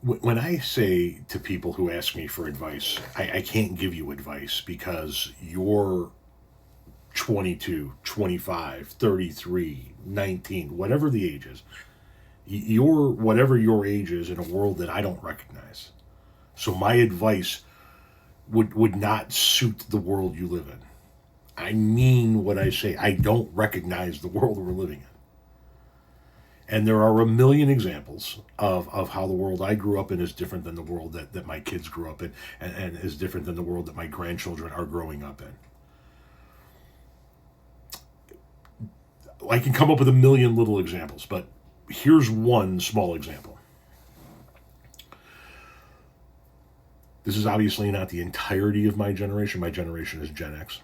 When I say to people who ask me for advice, I can't give you advice because you're 22, 25, 33, 19, whatever the age is. You're whatever your age is in a world that I don't recognize. So my advice would not suit the world you live in. I mean what I say. I don't recognize the world we're living in. And there are a million examples of how the world I grew up in is different than the world that my kids grew up in, and is different than the world that my grandchildren are growing up in. I can come up with a million little examples, but here's one small example. This is obviously not the entirety of my generation. My generation is Gen X.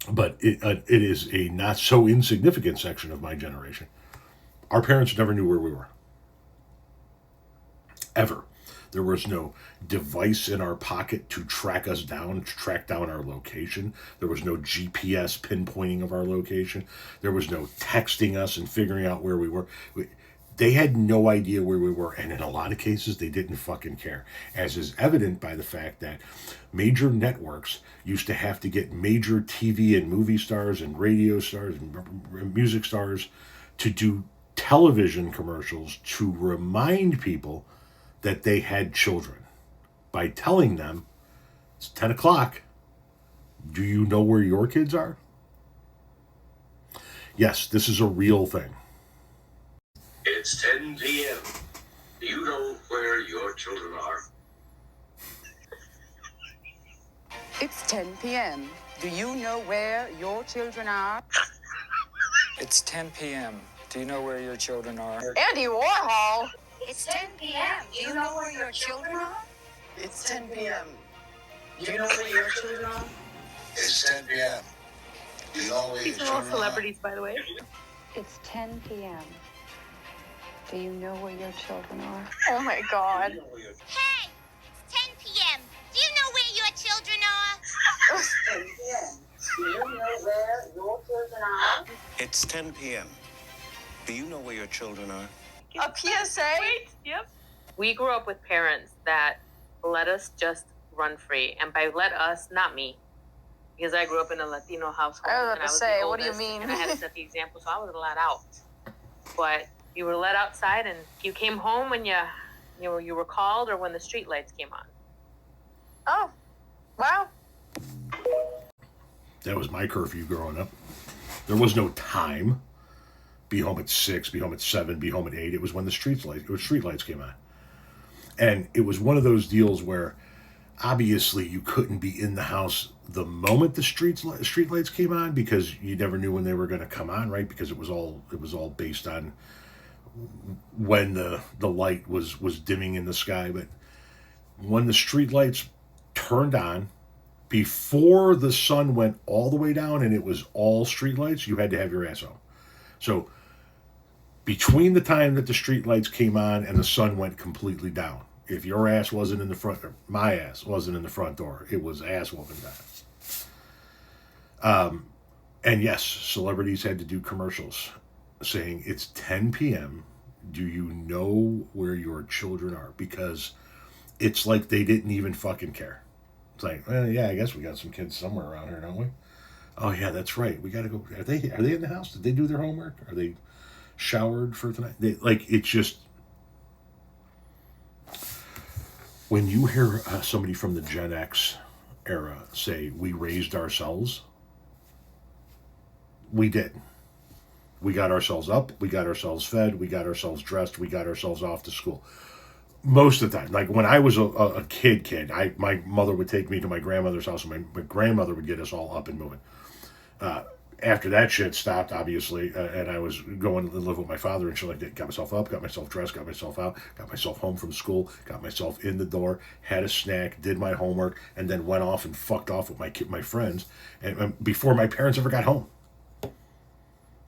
But it is a not so insignificant section of my generation. Our parents never knew where we were. Ever. There was no device in our pocket to track us down, to track down our location. There was no GPS pinpointing of our location. There was no texting us and figuring out where we were. They had no idea where we were, and in a lot of cases, they didn't fucking care, as is evident by the fact that major networks used to have to get major TV and movie stars and radio stars and music stars to do television commercials to remind people that they had children by telling them, it's 10 o'clock. Do you know where your kids are? Yes, this is a real thing. It's 10 p.m. Do you know where your children are? It's 10 p.m. Do you know where your children are? It's 10 p.m. Do you know where your children are? Andy Warhol! It's 10 p.m. Do you know where your children are? It's 10 p.m. Do you know where your children are? It's 10 p.m. Do you know where your These are all children celebrities, by the way. It's 10 p.m. Do you know where your children are? Oh my god. Hey, it's 10 p.m. Do you know where your children are? It's 10 p.m. Do you know where your children are? It's 10 p.m. Do you know where your children are? A PSA? Wait, yep. We grew up with parents that let us just run free. And by let us, not me. Because I grew up in a Latino household. I was about and to I was say, the what do you oldest, mean? And I had to set the example, so I wasn't allowed out. But you were let outside, and you came home when you were called, or when the street lights came on. Oh, wow. That was my curfew growing up. There was no time. Be home at 6, be home at 7, be home at 8. It was when the street lights came on. And it was one of those deals where obviously you couldn't be in the house the moment the street lights came on, because you never knew when they were going to come on, right? Because it was all based on when the light was dimming in the sky. But when the street lights turned on, before the sun went all the way down and it was all street lights, you had to have your ass home. So between the time that the street lights came on and the sun went completely down, if your ass wasn't in the front, or my ass wasn't in the front door, it was ass whooping time. And yes, celebrities had to do commercials saying, it's 10 p.m. Do you know where your children are? Because it's like they didn't even fucking care. It's like, well, yeah, I guess we got some kids somewhere around here, don't we? Oh yeah, that's right. We got to go. Are they in the house? Did they do their homework? Are they showered for tonight? It's just, when you hear somebody from the Gen X era say, we raised ourselves, we did. We got ourselves up, we got ourselves fed, we got ourselves dressed, we got ourselves off to school. Most of the time, like when I was a kid, my mother would take me to my grandmother's house, and my grandmother would get us all up and moving. After that shit stopped, obviously, and I was going to live with my father and shit like that, got myself up, got myself dressed, got myself out, got myself home from school, got myself in the door, had a snack, did my homework, and then went off and fucked off with my friends, and before my parents ever got home.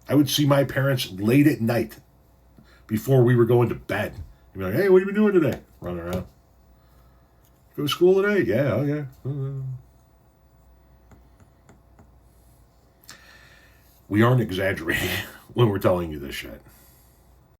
I would see my parents late at night before we were going to bed. You'd be like, hey, what have you been doing today? Running around. Go to school today? Yeah, oh yeah. We aren't exaggerating when we're telling you this shit.